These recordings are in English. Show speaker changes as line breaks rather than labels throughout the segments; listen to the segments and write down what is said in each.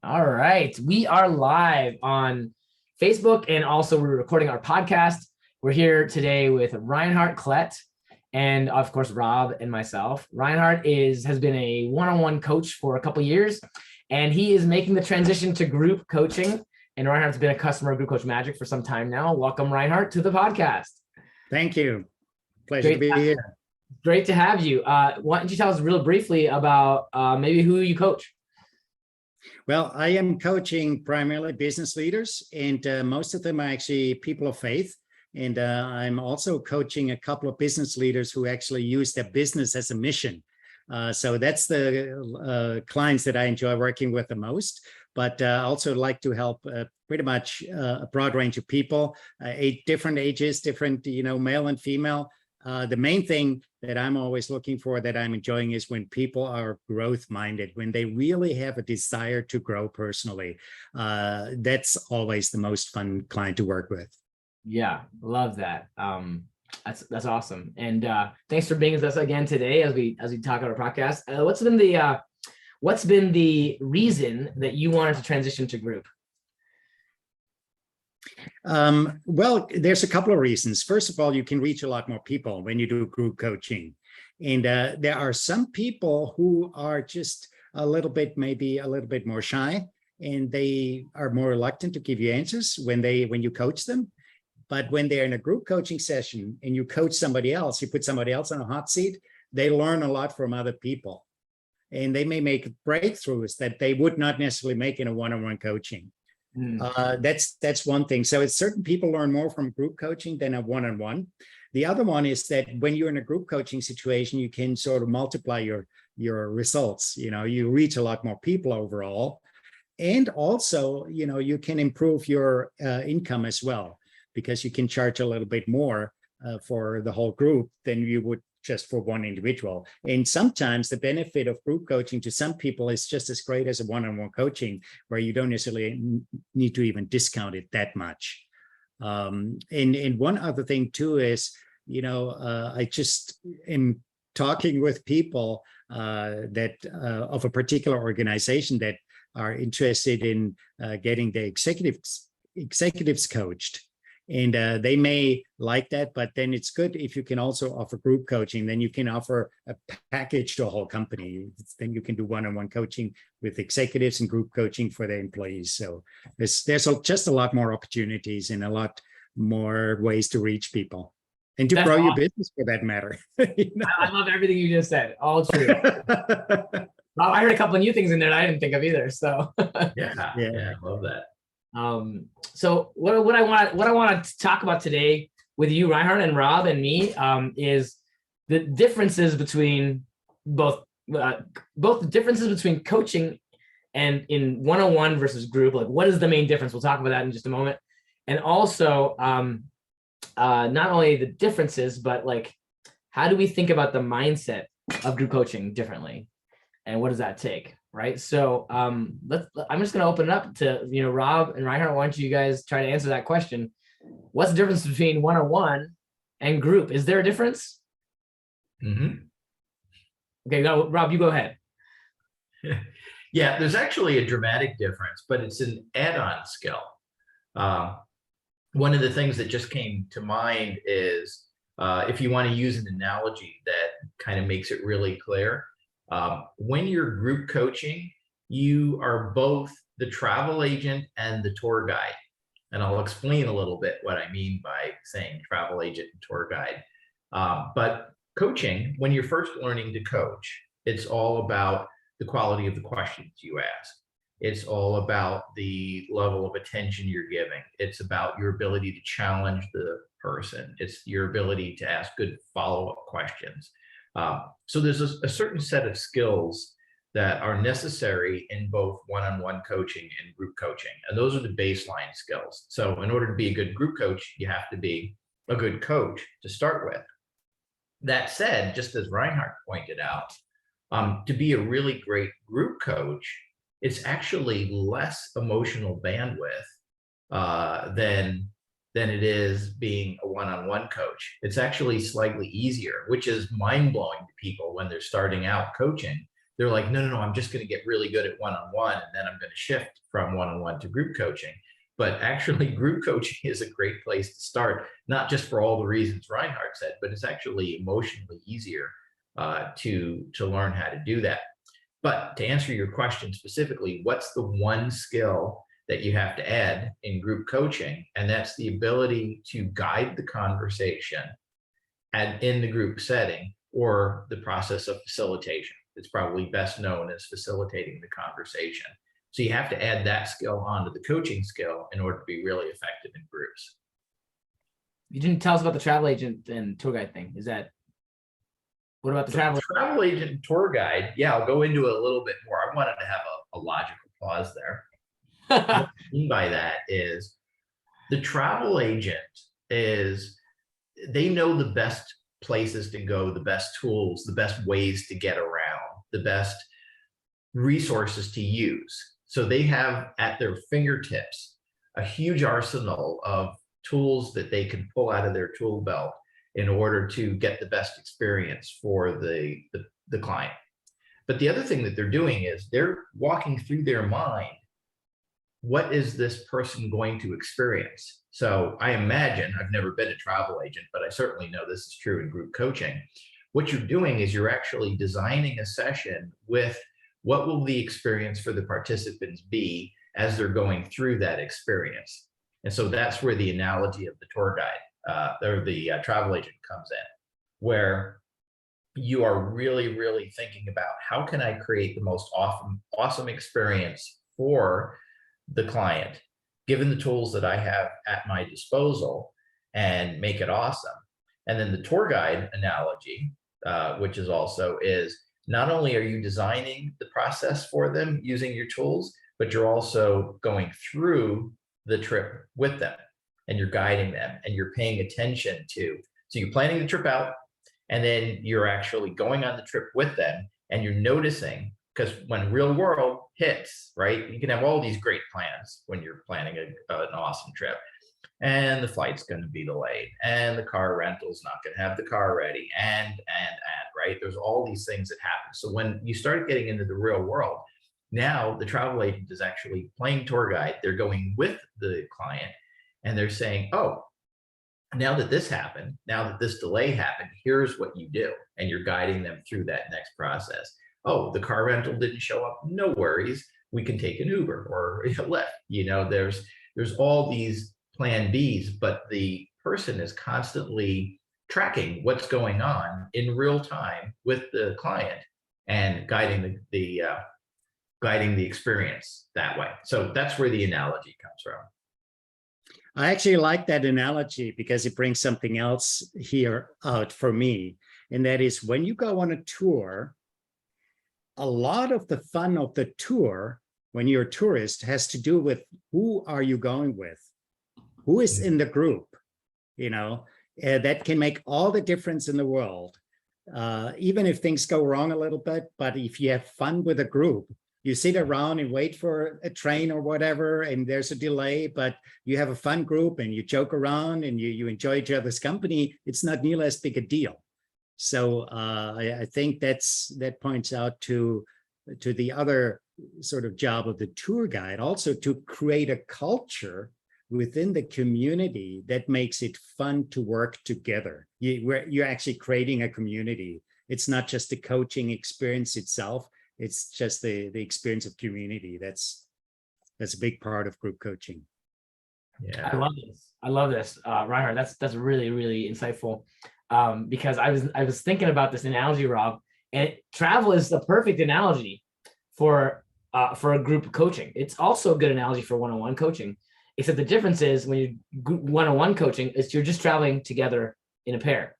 All right. We are live on Facebook and also we're recording our podcast. We're here today with Reinhard Klett and of course Rob and myself. Reinhard has been a one-on-one coach for a couple of years and he is making the transition to group coaching. And Reinhard's been a customer of Group Coach Magic for some time now. Welcome, Reinhard, to the podcast.
Thank you. Pleasure to be here.
Great to have you. Why don't you tell us real briefly about maybe who you coach?
Well, I am coaching primarily business leaders, and most of them are actually people of faith. And I'm also coaching a couple of business leaders who actually use their business as a mission. So that's the clients that I enjoy working with the most. But I also like to help pretty much a broad range of people, different ages, different, male and female. The main thing that I'm always looking for, that I'm enjoying, is when people are growth minded, when they really have a desire to grow personally. That's always the most fun client to work with. Yeah,
love that. That's awesome. And thanks for being with us again today as we talk about our podcast. What's been the reason that you wanted to transition to group?
Well, there's a couple of reasons. First of all, you can reach a lot more people when you do group coaching. And there are some people who are just maybe a little bit more shy, and they are more reluctant to give you answers when you coach them. But when they're in a group coaching session and you coach somebody else, you put somebody else on a hot seat, they learn a lot from other people. And they may make breakthroughs that they would not necessarily make in a one-on-one coaching. That's one thing. So it's certain people learn more from group coaching than a one-on-one. The other one is that when you're in a group coaching situation, you can sort of multiply your results. You reach a lot more people overall. And also, you can improve your income as well, because you can charge a little bit more for the whole group than you would just for one individual. And sometimes the benefit of group coaching to some people is just as great as a one-on-one coaching, where you don't necessarily need to even discount it that much. And one other thing too is, I just am talking with people that of a particular organization that are interested in getting the executives coached. And they may like that, but then it's good if you can also offer group coaching. Then you can offer a package to a whole company. Then you can do one-on-one coaching with executives and group coaching for the employees. So there's just a lot more opportunities and a lot more ways to reach people and to grow your business, for that matter.
I love everything you just said. All true. Well, I heard a couple of new things in there that I didn't think of either. So
yeah, I love that.
So what I want to talk about today with you, Reinhard, and Rob and me, is the differences between both the differences between coaching and in one-on-one versus group. Like, what is the main difference? We'll talk about that in just a moment. And also, not only the differences, but like, how do we think about the mindset of group coaching differently, and what does that take? Right. So I'm just going to open it up to, Rob and Reinhard. Why don't you guys try to answer that question? What's the difference between one-on-one and group? Is there a difference?
Mm-hmm.
Okay, Rob, you go ahead.
Yeah, there's actually a dramatic difference, but it's an add-on skill. One of the things that just came to mind is if you want to use an analogy that kind of makes it really clear. When you're group coaching, you are both the travel agent and the tour guide. And I'll explain a little bit what I mean by saying travel agent and tour guide. But coaching, when you're first learning to coach, it's all about the quality of the questions you ask. It's all about the level of attention you're giving. It's about your ability to challenge the person. It's your ability to ask good follow-up questions. So there's a certain set of skills that are necessary in both one-on-one coaching and group coaching. And those are the baseline skills. So in order to be a good group coach, you have to be a good coach to start with. That said, just as Reinhard pointed out, to be a really great group coach, it's actually less emotional bandwidth than it is being a one-on-one coach. It's actually slightly easier, which is mind-blowing to people when they're starting out coaching, they're like, no, I'm just going to get really good at one-on-one, and then I'm going to shift from one-on-one to group coaching. But actually, group coaching is a great place to start, not just for all the reasons Reinhard said, but it's actually emotionally easier to learn how to do that. But to answer your question specifically, what's the one skill that you have to add in group coaching? And that's the ability to guide the conversation and in the group setting, or the process of facilitation. It's probably best known as facilitating the conversation. So you have to add that skill onto the coaching skill in order to be really effective in groups.
You didn't tell us about the travel agent and tour guide thing. What about the
travel agent and tour guide? Yeah, I'll go into it a little bit more. I wanted to have a logical pause there. What I mean by that is the travel agent they know the best places to go, the best tools, the best ways to get around, the best resources to use. So they have at their fingertips a huge arsenal of tools that they can pull out of their tool belt in order to get the best experience for the client. But the other thing that they're doing is they're walking through their mind, what is this person going to experience? So I imagine, I've never been a travel agent, but I certainly know this is true in group coaching. What you're doing is you're actually designing a session with what will the experience for the participants be as they're going through that experience. And so that's where the analogy of the tour guide or the travel agent comes in, where you are really, really thinking about how can I create the most awesome experience for the client, given the tools that I have at my disposal, and make it awesome. And then the tour guide analogy, which is not only are you designing the process for them using your tools, but you're also going through the trip with them, and you're guiding them, and you're paying attention to. So you're planning the trip out, and then you're actually going on the trip with them, and you're noticing, because when real world hits, right, you can have all these great plans when you're planning an awesome trip, and the flight's going to be delayed, and the car rental's not going to have the car ready, and right, there's all these things that happen. So when you start getting into the real world, now the travel agent is actually playing tour guide. They're going with the client, and they're saying, oh, now that this happened, now that this delay happened, here's what you do. And you're guiding them through that next process. Oh, the car rental didn't show up. No worries. We can take an Uber or a Lyft. There's all these plan Bs, but the person is constantly tracking what's going on in real time with the client and guiding the experience that way. So that's where the analogy comes from.
I actually like that analogy because it brings something else here out for me. And that is, when you go on a tour, a lot of the fun of the tour, when you're a tourist, has to do with who are you going with? Who is in the group? That can make all the difference in the world. Even if things go wrong a little bit, but if you have fun with a group, you sit around and wait for a train or whatever, and there's a delay, but you have a fun group and you joke around and you enjoy each other's company, it's not nearly as big a deal. So I think that points out to the other sort of job of the tour guide, also to create a culture within the community that makes it fun to work together. You're actually creating a community. It's not just the coaching experience itself. It's just the experience of community. That's a big part of group coaching.
Yeah,
I love this, Reinhard. That's really, really insightful. Because I was thinking about this analogy, Rob, and travel is the perfect analogy for a group coaching. It's also a good analogy for one-on-one coaching, except the difference is when you one-on-one coaching is you're just traveling together in a pair.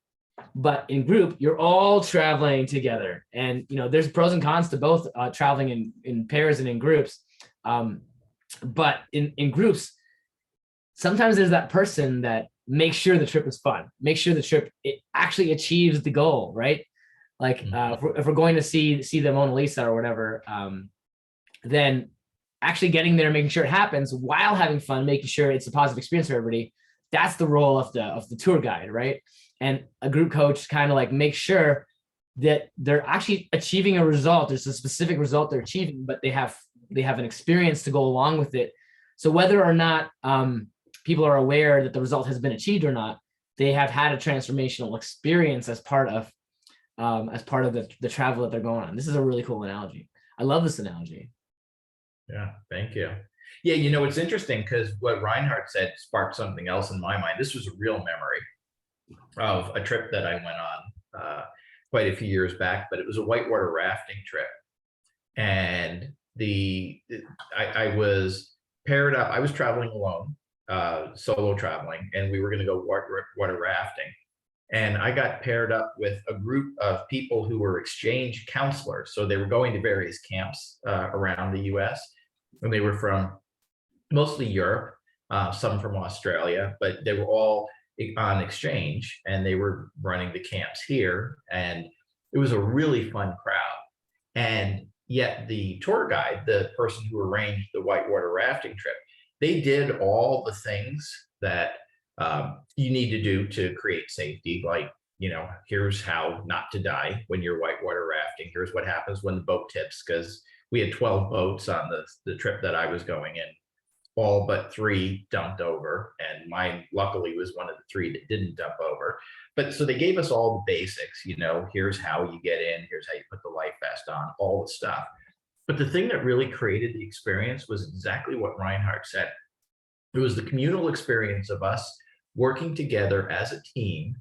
But in group, you're all traveling together, and there's pros and cons to both traveling in pairs and in groups. But in groups, sometimes there's that person that makes sure the trip is fun, make sure the trip it actually achieves the goal, right? Like if we're going to see the Mona Lisa or whatever, then actually getting there, making sure it happens while having fun, making sure it's a positive experience for everybody. That's the role of the tour guide, right? And a group coach kind of like makes sure that they're actually achieving a result. There's a specific result they're achieving, but they have an experience to go along with it. So whether or not people are aware that the result has been achieved or not, they have had a transformational experience as part of the travel that they're going on. This is a really cool analogy. I love this analogy.
Yeah, thank you. Yeah, it's interesting because what Reinhardt said sparked something else in my mind. This was a real memory of a trip that I went on quite a few years back, but it was a whitewater rafting trip. And I was paired up. I was traveling alone, solo traveling, and we were going to go water rafting. And I got paired up with a group of people who were exchange counselors. So they were going to various camps around the US, and they were from mostly Europe, some from Australia, but they were all on exchange, and they were running the camps here. And it was a really fun crowd. And yet the tour guide, the person who arranged the whitewater rafting trip, they did all the things that you need to do to create safety. Like, here's how not to die when you're whitewater rafting. Here's what happens when the boat tips, because we had 12 boats on the trip that I was going in. All but 3 dumped over, and mine luckily was one of the 3 that didn't dump over. But so they gave us all the basics, here's how you get in, here's how you put the life vest on, all the stuff. But the thing that really created the experience was exactly what Reinhardt said. It was the communal experience of us working together as a team,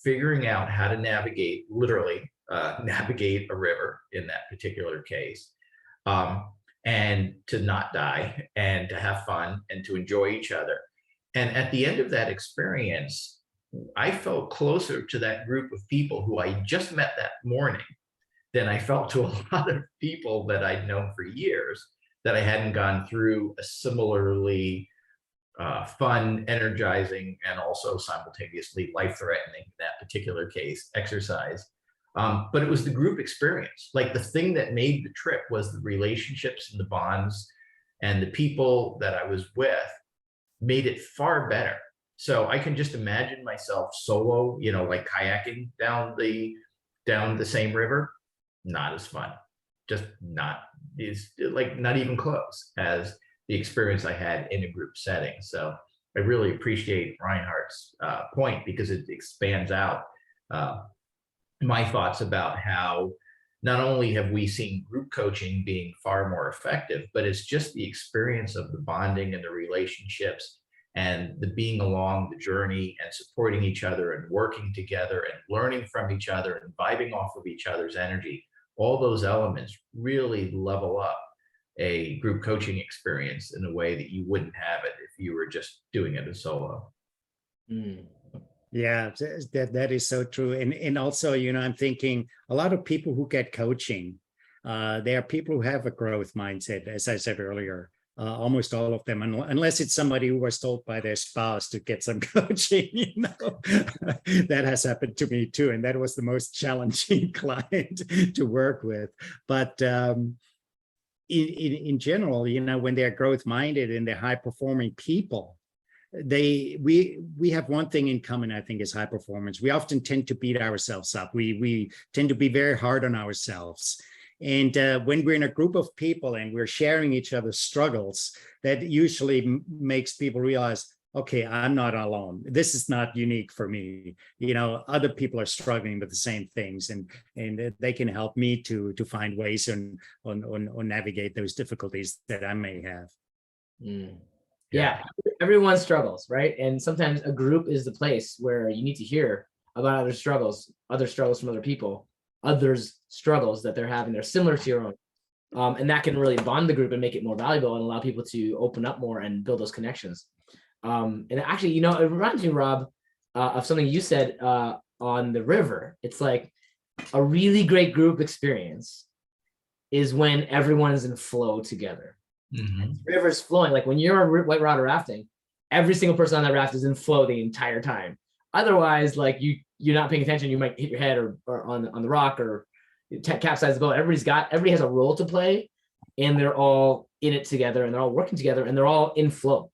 figuring out how to navigate, literally navigate a river in that particular case. And to not die, and to have fun, and to enjoy each other. And at the end of that experience, I felt closer to that group of people who I just met that morning than I felt to a lot of people that I'd known for years, that I hadn't gone through a similarly fun, energizing, and also simultaneously life-threatening, in that particular case, exercise. But it was the group experience. Like, the thing that made the trip was the relationships and the bonds, and the people that I was with made it far better. So I can just imagine myself solo, like kayaking down the same river. Not as fun. Just not even close as the experience I had in a group setting. So I really appreciate Reinhardt's point, because it expands out my thoughts about how not only have we seen group coaching being far more effective, but it's just the experience of the bonding and the relationships and the being along the journey and supporting each other and working together and learning from each other and vibing off of each other's energy. All those elements really level up a group coaching experience in a way that you wouldn't have it if you were just doing it as solo.
Mm.
Yeah, that is so true. And also, I'm thinking a lot of people who get coaching, they are people who have a growth mindset, as I said earlier. Almost all of them, unless it's somebody who was told by their spouse to get some coaching, that has happened to me too. And that was the most challenging client to work with. But in general, when they're growth minded and they're high performing people, we have one thing in common, I think, is high performance. We often tend to beat ourselves up. We tend to be very hard on ourselves. And when we're in a group of people and we're sharing each other's struggles, that usually makes people realize, okay, I'm not alone. This is not unique for me. Other people are struggling with the same things, and they can help me to find ways on navigate those difficulties that I may have.
Mm. Yeah, everyone struggles, right? And sometimes a group is the place where you need to hear about other struggles from other people, others' struggles that they're having. They're similar to your own. And that can really bond the group and make it more valuable and allow people to open up more and build those connections. And actually, it reminds me, Rob, of something you said on the river. It's like a really great group experience is when everyone is in flow together. Mm-hmm. River's flowing. Like when you're whitewater rafting, every single person on that raft is in flow the entire time. Otherwise, like you're not paying attention, you might hit your head or on the rock or capsize the boat. Everybody has a role to play, and they're all in it together, and they're all working together, and they're all in flow.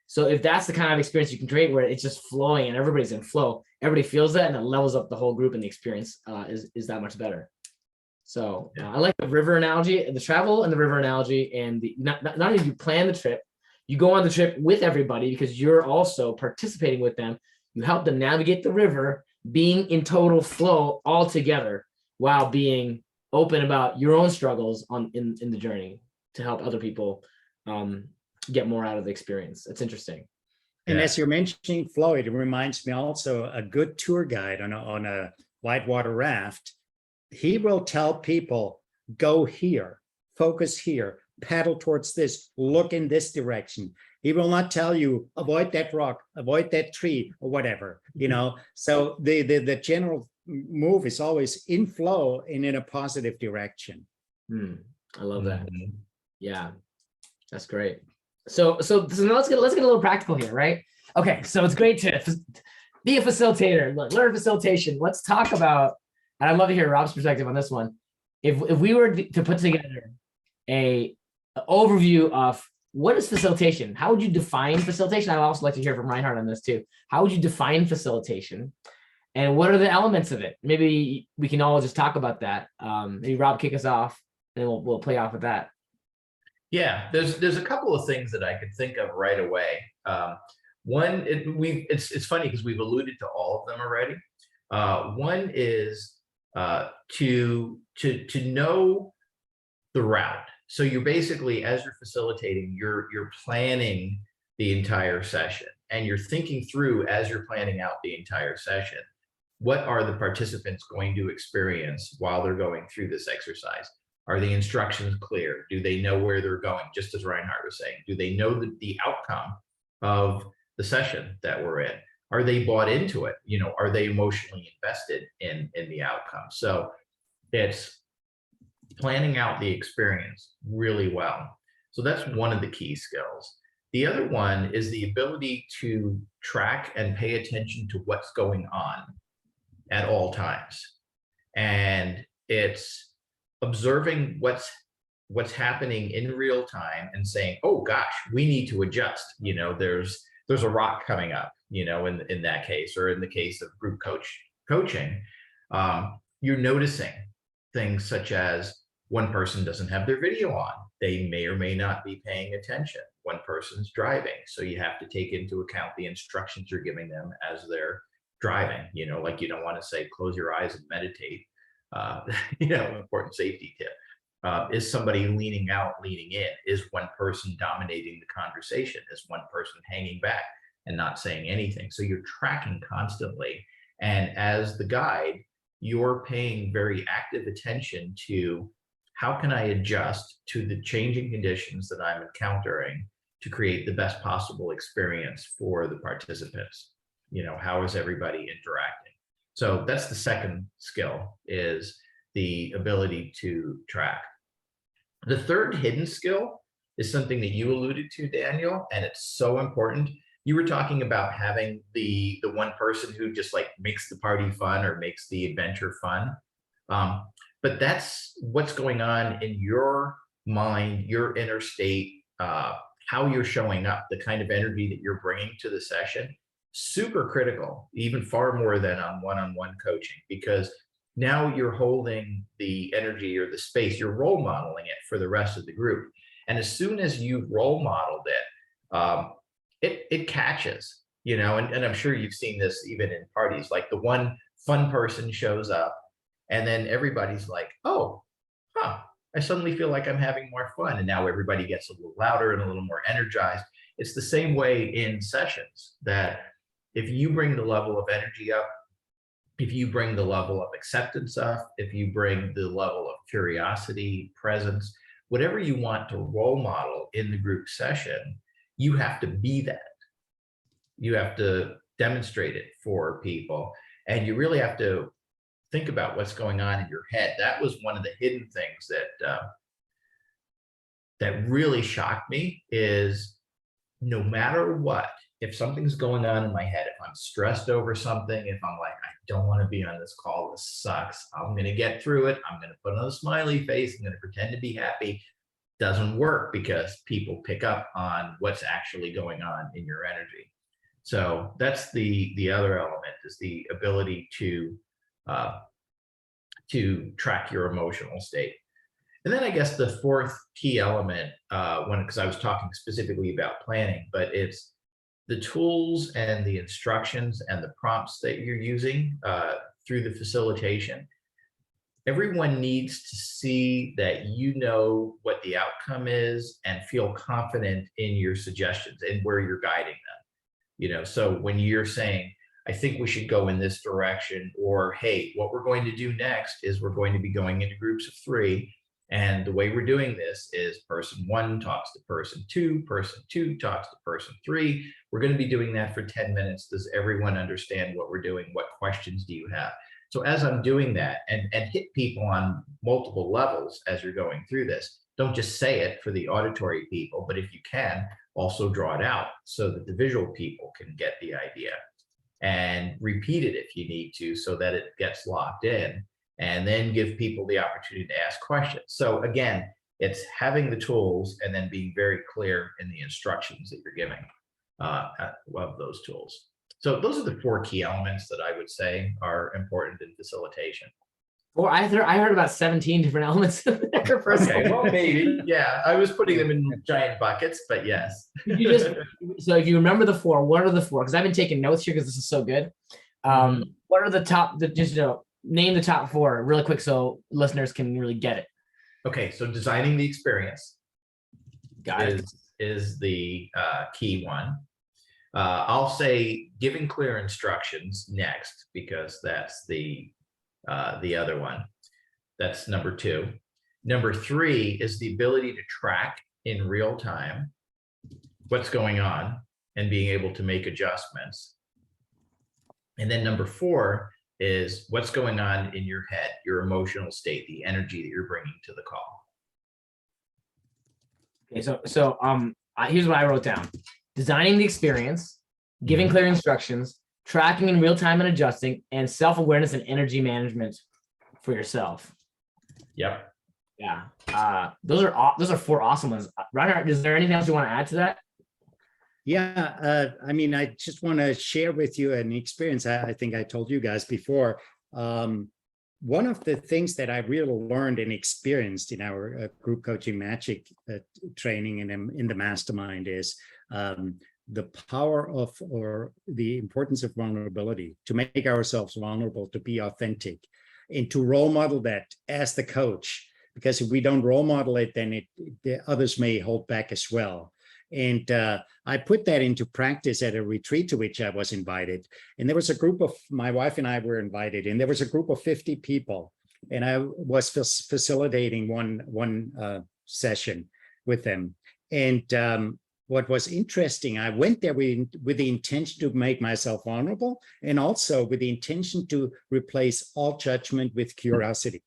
So if that's the kind of experience you can create where it's just flowing and everybody's in flow, everybody feels that, and it levels up the whole group, and the experience is that much better. So I like the river analogy, the travel and the river analogy, and not only do you plan the trip, you go on the trip with everybody because you're also participating with them. You help them navigate the river, being in total flow all together while being open about your own struggles in the journey to help other people get more out of the experience. It's interesting.
And as you're mentioning flow, it reminds me also a good tour guide on a whitewater raft. He will tell people, go here, focus here, paddle towards this, look in this direction. He will not tell you, avoid that rock, avoid that tree, or whatever, you know. So the general move is always in flow and in a positive direction.
I love that. Yeah, that's great. So now let's get a little practical here, right? Okay, so it's great to be a facilitator, learn facilitation. Let's talk about, and I'd love to hear Rob's perspective on this one. If we were to put together a overview of what is facilitation, how would you define facilitation? I'd also like to hear from Reinhard on this too. How would you define facilitation, and what are the elements of it? Maybe we can all just talk about that. Maybe Rob, kick us off, and we'll play off with that.
Yeah, there's a couple of things that I could think of right away. One, it's funny because we've alluded to all of them already. One is to know the route. So you're basically, as you're facilitating, you're planning the entire session, and you're thinking through as you're planning out the entire session, what are the participants going to experience while they're going through this exercise? Are the instructions clear? Do they know where they're going? Just as Reinhard was saying, do they know the outcome of the session that we're in? Are they bought into it? You know, are they emotionally invested in the outcome? So it's planning out the experience really well. So that's one of the key skills. The other one is the ability to track and pay attention to what's going on at all times. And it's observing what's happening in real time and saying, oh gosh, we need to adjust. You know, there's a rock coming up, you know, in that case, or in the case of group coaching, you're noticing things such as one person doesn't have their video on. They may or may not be paying attention. One person's driving. So you have to take into account the instructions you're giving them as they're driving. You know, like you don't want to say, close your eyes and meditate. You know, important safety tip. Is somebody leaning out, leaning in? Is one person dominating the conversation? Is one person hanging back and not saying anything? So you're tracking constantly. And as the guide, you're paying very active attention to how can I adjust to the changing conditions that I'm encountering to create the best possible experience for the participants? You know, how is everybody interacting? So that's the second skill, is the ability to track. The third hidden skill is something that you alluded to, Daniel, and it's so important. You were talking about having the one person who just like makes the party fun or makes the adventure fun. But that's what's going on in your mind, your inner state, how you're showing up, the kind of energy that you're bringing to the session. Super critical, even far more than on one-on-one coaching, because now you're holding the energy or the space, you're role modeling it for the rest of the group. And as soon as you've role modeled it, it catches, you know, and I'm sure you've seen this even in parties, like the one fun person shows up and then everybody's like, oh, I suddenly feel like I'm having more fun. And now everybody gets a little louder and a little more energized. It's the same way in sessions, that if you bring the level of energy up, if you bring the level of acceptance up, if you bring the level of curiosity, presence, whatever you want to role model in the group session, you have to be that. You have to demonstrate it for people. And you really have to think about what's going on in your head. That was one of the hidden things that really shocked me, is no matter what, if something's going on in my head, if I'm stressed over something, if I'm like, I don't want to be on this call, this sucks, I'm going to get through it, I'm going to put on a smiley face, I'm going to pretend to be happy, doesn't work, because people pick up on what's actually going on in your energy. So that's the other element, is the ability to track your emotional state. And then I guess the fourth key element, because I was talking specifically about planning, but it's the tools and the instructions and the prompts that you're using through the facilitation. Everyone needs to see that you know what the outcome is and feel confident in your suggestions and where you're guiding them. So when you're saying, I think we should go in this direction, or hey, what we're going to do next is we're going to be going into groups of 3. And the way we're doing this is person 1 talks to person 2 talks to person 3. We're going to be doing that for 10 minutes. Does everyone understand what we're doing? What questions do you have? So as I'm doing that, and hit people on multiple levels as you're going through this, don't just say it for the auditory people, but if you can, also draw it out so that the visual people can get the idea, and repeat it if you need to so that it gets locked in, and then give people the opportunity to ask questions. So again, it's having the tools and then being very clear in the instructions that you're giving of those tools. So those are the 4 key elements that I would say are important in facilitation.
Well, I heard about 17 different elements.
Okay, well, maybe. Yeah, I was putting them in giant buckets, but yes.
So if you remember the 4, what are the 4? Because I've been taking notes here because this is so good. What are the top, name the top 4 really quick so listeners can really get it.
Okay, so designing the experience
Got
is the key one. I'll say giving clear instructions next, because that's the other one. That's number 2. Number 3 is the ability to track in real time what's going on and being able to make adjustments. And then number 4 is what's going on in your head, your emotional state, the energy that you're bringing to the call.
Okay, so here's what I wrote down: designing the experience, giving clear instructions, tracking in real time and adjusting, and self-awareness and energy management for yourself.
Yep.
Yeah. Those are 4 awesome ones. Reinhard, is there anything else you want to add to that?
Yeah, I mean, I just want to share with you an experience. I think I told you guys before. One of the things that I really learned and experienced in our group coaching magic training and in the mastermind is the power of, or the importance of vulnerability, to make ourselves vulnerable, to be authentic, and to role model that as the coach. Because if we don't role model it, then the others may hold back as well. And I put that into practice at a retreat to which I was invited. And there was a group of, my wife and I were invited, and there was a group of 50 people. And I was facilitating one session with them. And what was interesting, I went there with the intention to make myself vulnerable, and also with the intention to replace all judgment with curiosity.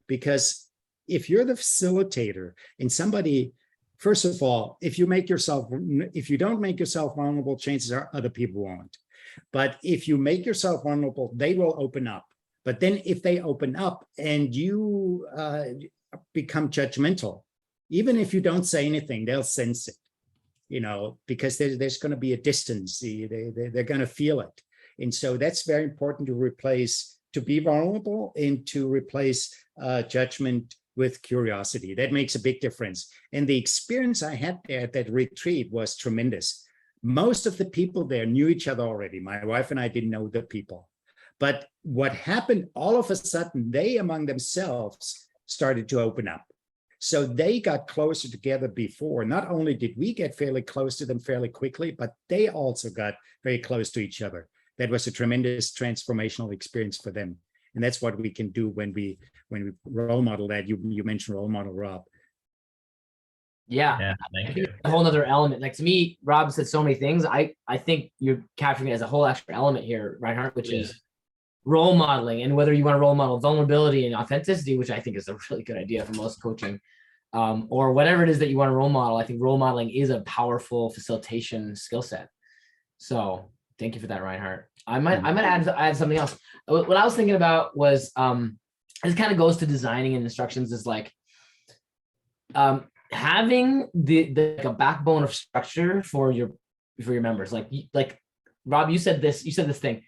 Because if you're the facilitator and somebody, first of all, if you don't make yourself vulnerable, chances are other people won't. But if you make yourself vulnerable, they will open up. But then if they open up and you become judgmental, even if you don't say anything, they'll sense it, because there's going to be a distance. They're going to feel it. And so that's very important to be vulnerable and to replace judgment with curiosity. That makes a big difference. And the experience I had there at that retreat was tremendous. Most of the people there knew each other already. My wife and I didn't know the people. But what happened, all of a sudden, they among themselves started to open up. So they got closer together before. Not only did we get fairly close to them fairly quickly, but they also got very close to each other. That was a tremendous transformational experience for them. And that's what we can do when we role model that. You mentioned role model, Rob.
Yeah,
thank you.
A whole nother element. Like, to me, Rob said so many things. I think you're capturing it as a whole extra element here, Reinhard, which is role modeling. And whether you want to role model vulnerability and authenticity, which I think is a really good idea for most coaching, or whatever it is that you want to role model, I think role modeling is a powerful facilitation skill set. So thank you for that, Reinhard. I might add something else. What I was thinking about was, this kind of goes to designing and instructions, is like having the a backbone of structure for your members. Like Rob, you said this thing,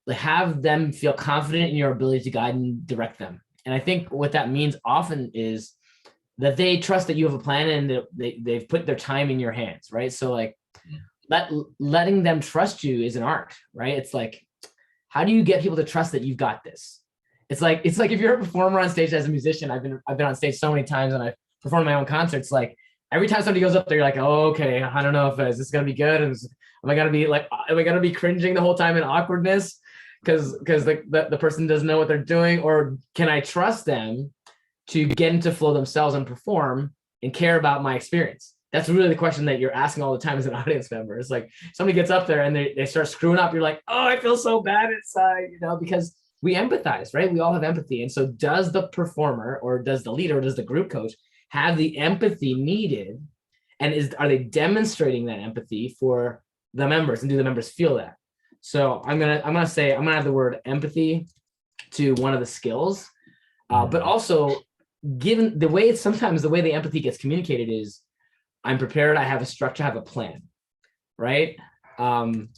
like have them feel confident in your ability to guide and direct them. And I think what that means often is that they trust that you have a plan and they've put their time in your hands, right? So like letting them trust you is an art, right? It's like, how do you get people to trust that you've got this? It's like if you're a performer on stage as a musician, I've been on stage so many times and I've performed my own concerts. Like every time somebody goes up there, you're like, oh, okay, I don't know if is this gonna be good? Am I gonna be cringing the whole time in awkwardness because the person doesn't know what they're doing, or can I trust them to get into flow themselves and perform and care about my experience? That's really the question that you're asking all the time as an audience member. It's like somebody gets up there and they start screwing up. You're like, oh, I feel so bad inside, because we empathize, right? We all have empathy. And so does the performer or does the leader or does the group coach have the empathy needed? And are they demonstrating that empathy for the members, and do the members feel that? So I'm gonna add the word empathy to one of the skills, but also given the way the empathy gets communicated is, I'm prepared, I have a structure, I have a plan, right? And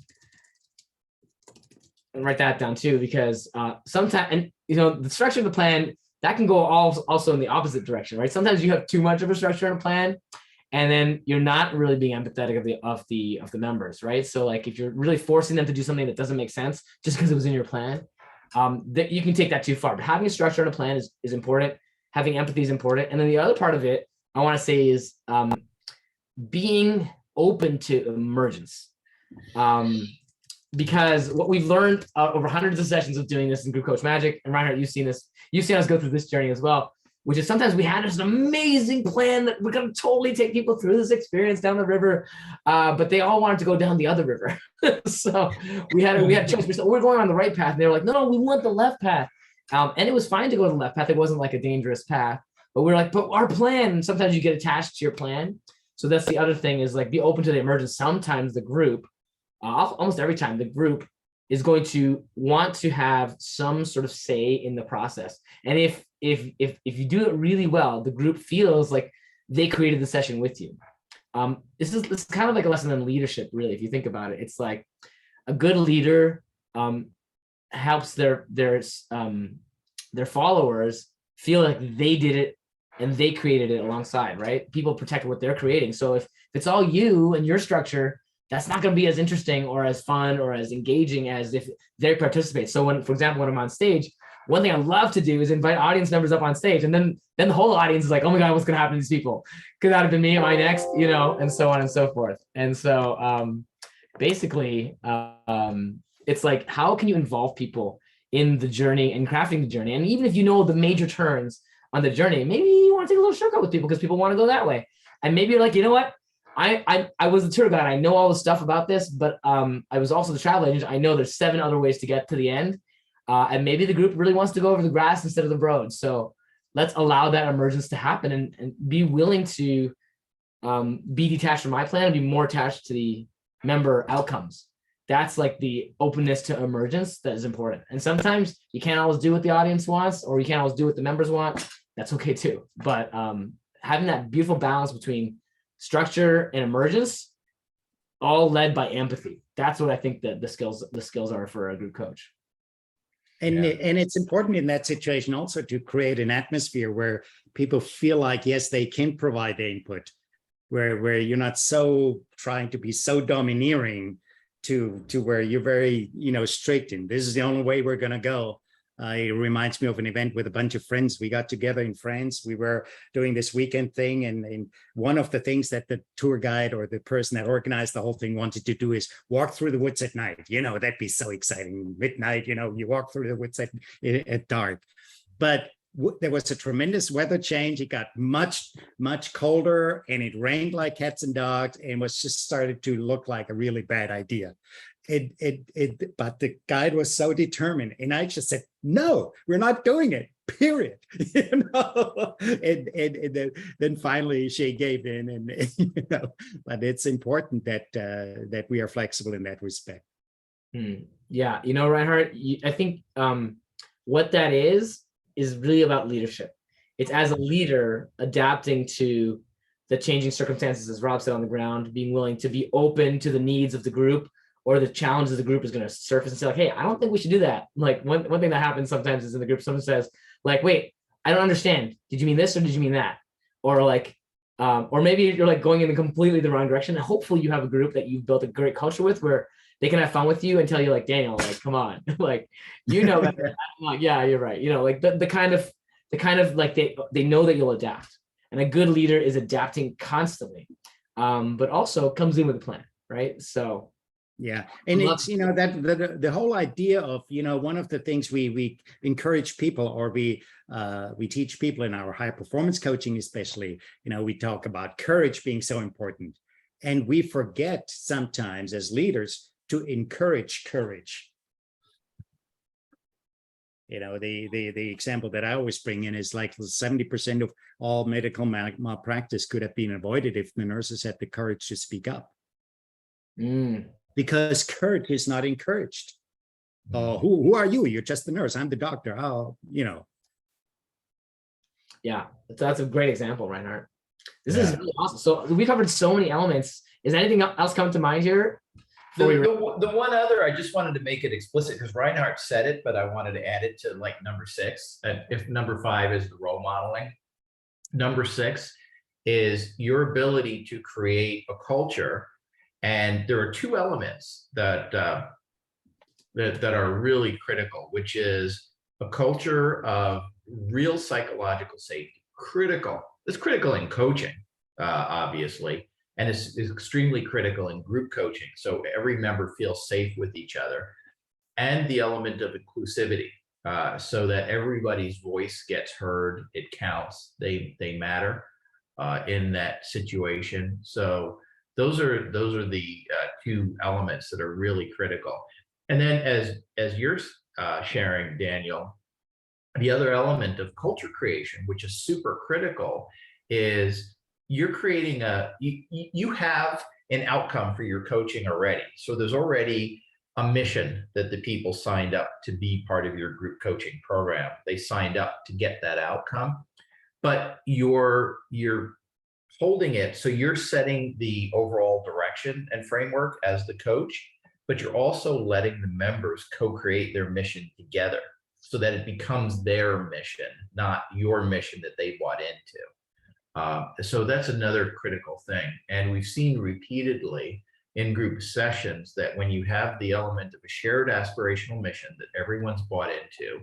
write that down too, because sometimes, and the structure of the plan, that can go also in the opposite direction, right? Sometimes you have too much of a structure and a plan, and then you're not really being empathetic of the members, right? So like if you're really forcing them to do something that doesn't make sense just because it was in your plan, that you can take that too far. But having a structure and a plan is important. Having empathy is important. And then the other part of it I want to say is being open to emergence. Because what we've learned over hundreds of sessions of doing this in Group Coach Magic, and Reinhard, you've seen us go through this journey as well, which is sometimes we had this amazing plan that we're going to totally take people through this experience down the river, but they all wanted to go down the other river. So we had a choice. We said, we're going on the right path. And they were like, no, we want the left path. And it was fine to go to the left path. It wasn't like a dangerous path, but we were like, but our plan, and sometimes you get attached to your plan. So that's the other thing, is like, be open to the emergence. Sometimes the group, almost every time, the group is going to want to have some sort of say in the process. And if you do it really well, the group feels like they created the session with you. This is kind of like a lesson in leadership, really, if you think about it. It's like a good leader helps their followers feel like they did it and they created it alongside, right? People protect what they're creating. So if it's all you and your structure, that's not going to be as interesting or as fun or as engaging as if they participate. So when, for example, when I'm on stage, one thing I love to do is invite audience members up on stage, and then the whole audience is like, oh my God, what's going to happen to these people? Could that have been me? Am I next? And so on and so forth. And so basically, it's like, how can you involve people in the journey and crafting the journey? And even if you know the major turns on the journey, maybe you want to take a little shortcut with people because people want to go that way. And maybe you're like, you know what? I was the tour guide. I know all the stuff about this, but I was also the travel agent. I know there's 7 other ways to get to the end. And maybe the group really wants to go over the grass instead of the road. So let's allow that emergence to happen and be willing to be detached from my plan and be more attached to the member outcomes. That's like the openness to emergence that is important. And sometimes you can't always do what the audience wants, or you can't always do what the members want. That's okay too. But having that beautiful balance between structure and emergence, all led by empathy. That's what I think that the skills are for a group coach.
And it's important in that situation also to create an atmosphere where people feel like, yes, they can provide the input, where you're not so trying to be so domineering to where you're very, strict, and this is the only way we're going to go. It reminds me of an event with a bunch of friends. We got together in France. We were doing this weekend thing. And one of the things that the tour guide or the person that organized the whole thing wanted to do is walk through the woods at night. That'd be so exciting. Midnight, you walk through the woods at dark. But there was a tremendous weather change. It got much, much colder, and it rained like cats and dogs, and was just started to look like a really bad idea. But the guide was so determined, and I just said, no, we're not doing it, period. And then finally she gave in, and but it's important that we are flexible in that respect.
Yeah, Reinhard, I think what that is really about leadership. It's as a leader adapting to the changing circumstances, as Rob said, on the ground, being willing to be open to the needs of the group, or the challenge of the group is going to surface and say like, hey, I don't think we should do that. Like one thing that happens sometimes is in the group, someone says like, wait, I don't understand. Did you mean this or did you mean that? Or like, or maybe you're like going in completely the wrong direction. And hopefully you have a group that you've built a great culture with where they can have fun with you and tell you like, Daniel, like, come on, like, you know, that, like, yeah, you're right. You know, like the kind of like they know that you'll adapt, and a good leader is adapting constantly, but also comes in with a plan, right? So.
Yeah, and it's, you know, that the whole idea of, you know, one of the things we encourage people, or we teach people in our high performance coaching, especially, you know, we talk about courage being so important, and we forget sometimes as leaders to encourage courage. You know, the example that I always bring in is like 70% of all medical malpractice could have been avoided if the nurses had the courage to speak up. Because courage is not encouraged. Who are you? You're just the nurse. I'm the doctor. Oh, you know.
Yeah, that's a great example, Reinhardt. This is really awesome. So we covered so many elements. Is anything else come to mind here?
The one other, I just wanted to make it explicit because Reinhardt said it, but I wanted to add it to like number 6. If number 5 is the role modeling, number 6 is your ability to create a culture. And there are 2 elements that that are really critical, which is a culture of real psychological safety. Critical. It's critical in coaching, obviously, and it's extremely critical in group coaching. So every member feels safe with each other, and the element of inclusivity, so that everybody's voice gets heard. It counts. They matter in that situation. So those are the 2 elements that are really critical. And then as you're sharing, Daniel, the other element of culture creation, which is super critical, is you're creating you have an outcome for your coaching already. So there's already a mission that the people signed up to be part of your group coaching program. They signed up to get that outcome, but you're holding it. So you're setting the overall direction and framework as the coach, but you're also letting the members co-create their mission together so that it becomes their mission, not your mission that they bought into. So that's another critical thing. And we've seen repeatedly in group sessions that when you have the element of a shared aspirational mission that everyone's bought into,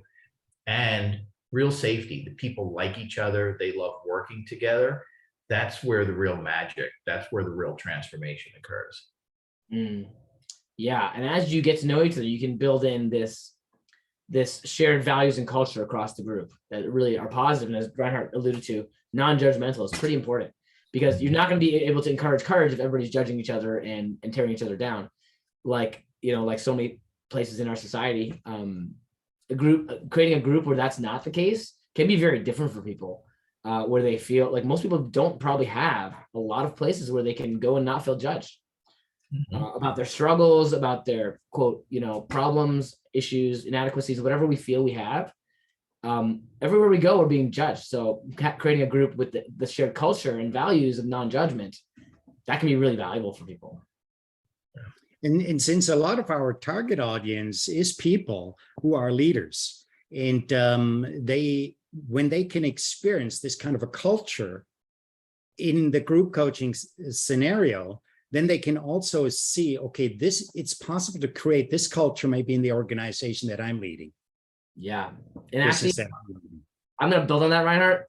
and real safety, the people like each other, they love working together, that's where the real magic, that's where the real transformation occurs.
Yeah, and as you get to know each other, you can build in this shared values and culture across the group that really are positive. And as Reinhardt alluded to, non-judgmental is pretty important, because you're not going to be able to encourage courage if everybody's judging each other and tearing each other down. Like, you know, like so many places in our society, creating a group where that's not the case can be very different for people. Where they feel like most people don't probably have a lot of places where they can go and not feel judged about their struggles, about their quote, you know, problems, issues, inadequacies, whatever we feel we have. Everywhere we go, we're being judged. So creating a group with the shared culture and values of non-judgment, that can be really valuable for people.
And since a lot of our target audience is people who are leaders, and when they can experience this kind of a culture in the group coaching scenario, then they can also see, okay, it's possible to create this culture maybe in the organization that I'm leading.
Yeah. And actually, I'm going to build on that, Reinhardt.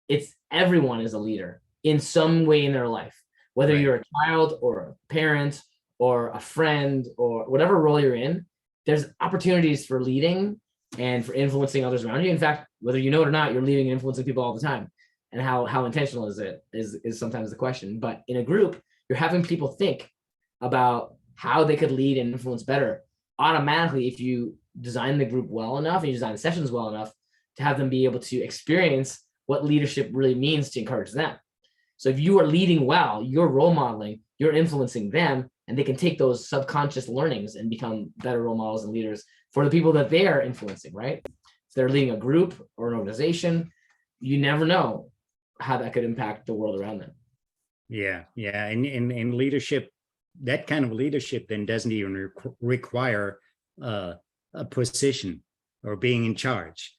It's everyone is a leader in some way in their life, whether you're a child or a parent or a friend or whatever role you're in, there's opportunities for leading and for influencing others around you. In fact, whether you know it or not, you're leading and influencing people all the time. And how intentional is it is sometimes the question. But in a group, you're having people think about how they could lead and influence better. Automatically, if you design the group well enough and you design the sessions well enough to have them be able to experience what leadership really means to encourage them. So if you are leading well, you're role modeling, you're influencing them, and they can take those subconscious learnings and become better role models and leaders for the people that they are influencing, right? If they're leading a group or an organization, you never know how that could impact the world around them.
Yeah. And leadership that kind of leadership then doesn't even require a position or being in charge.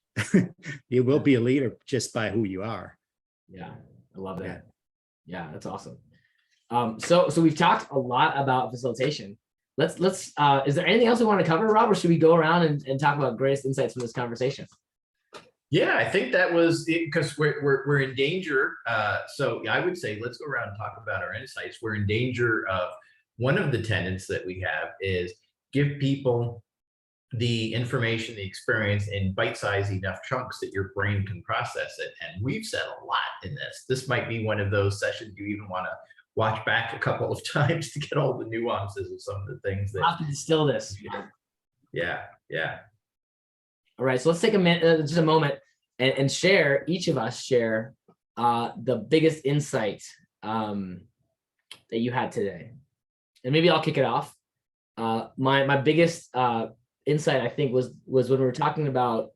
You will be a leader just by who you are.
Yeah, I love that. Yeah, that's awesome. So we've talked a lot about facilitation. Let's is there anything else we want to cover, Rob, or should we go around and talk about greatest insights from this conversation?
Yeah, I think that was it, because we're in danger. So I would say let's go around and talk about our insights. We're in danger of one of the tenets that we have is give people the information, the experience in bite-sized enough chunks that your brain can process it. And we've said a lot in this. This might be one of those sessions you even want to watch back a couple of times to get all the nuances of some of the things that.
I'll have to distill this.
Yeah.
All right, so let's take a minute, just a moment, and share. Each of us share the biggest insight that you had today, and maybe I'll kick it off. My biggest insight, I think, was when we were talking about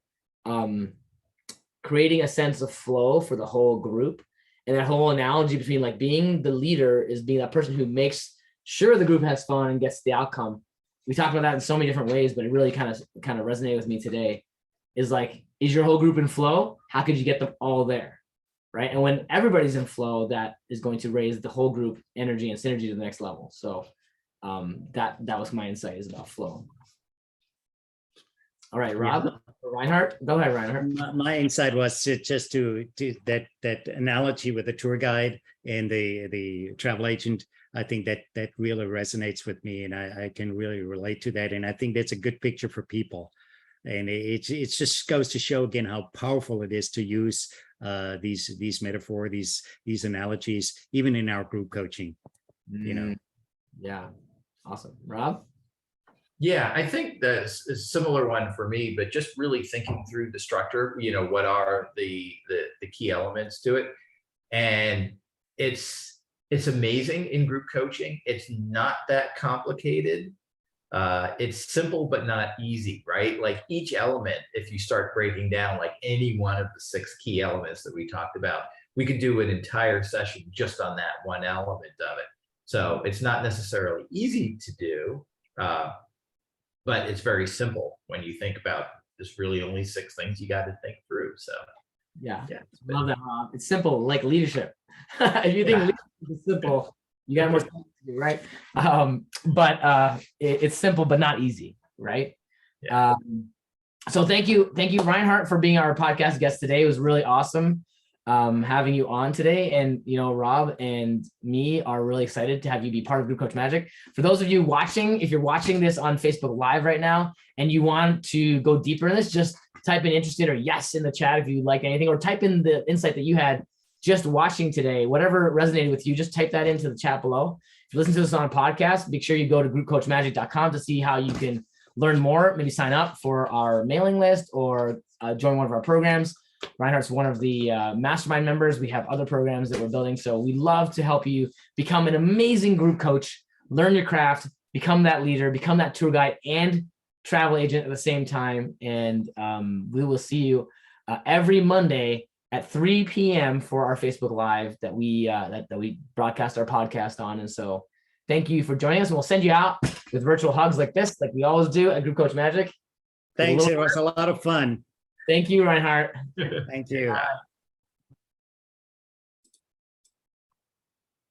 creating a sense of flow for the whole group, and that whole analogy between like being the leader is being that person who makes sure the group has fun and gets the outcome. We talked about that in so many different ways, but it really kind of resonated with me today. Is like, is your whole group in flow? How could you get them all there, right? And when everybody's in flow, that is going to raise the whole group energy and synergy to the next level. So that was my insight, is about flow. All right, Rob, Reinhardt, go ahead, Reinhardt.
My insight was just to that analogy with the tour guide and the travel agent. I think that really resonates with me, and I can really relate to that. And I think that's a good picture for people. And it just goes to show again how powerful it is to use these metaphors, these analogies, even in our group coaching. You know.
Yeah, awesome, Rob.
Yeah, I think that's a similar one for me, but just really thinking through the structure, what are the key elements to it. And it's amazing in group coaching. It's not that complicated. It's simple, but not easy, right? Like each element, if you start breaking down like any one of the 6 key elements that we talked about, we could do an entire session just on that one element of it. So it's not necessarily easy to do, but it's very simple when you think about there's really only 6 things you got to think through. So
yeah, love that, Rob. It's simple, like leadership. If you think leadership is simple, you got more stuff to do, right? But it's simple but not easy, right?
Yeah.
So thank you, Reinhardt, for being our podcast guest today. It was really awesome having you on today. And Rob and me are really excited to have you be part of Group Coach Magic. For those of you watching, if you're watching this on Facebook Live right now and you want to go deeper in this, just type in interested or yes in the chat if you like anything, or type in the insight that you had just watching today, whatever resonated with you, just type that into the chat below. If you listen to this on a podcast, make sure you go to groupcoachmagic.com to see how you can learn more, maybe sign up for our mailing list or join one of our programs. Reinhardt's one of the mastermind members. We have other programs that we're building. So we love to help you become an amazing group coach, learn your craft, become that leader, become that tour guide and travel agent at the same time. And we will see you every Monday at 3 p.m. for our Facebook Live that we broadcast our podcast on. And so thank you for joining us. And we'll send you out with virtual hugs like this, like we always do at Group Coach Magic.
Thanks. It was a lot of fun.
Thank you, Reinhardt.
Thank you.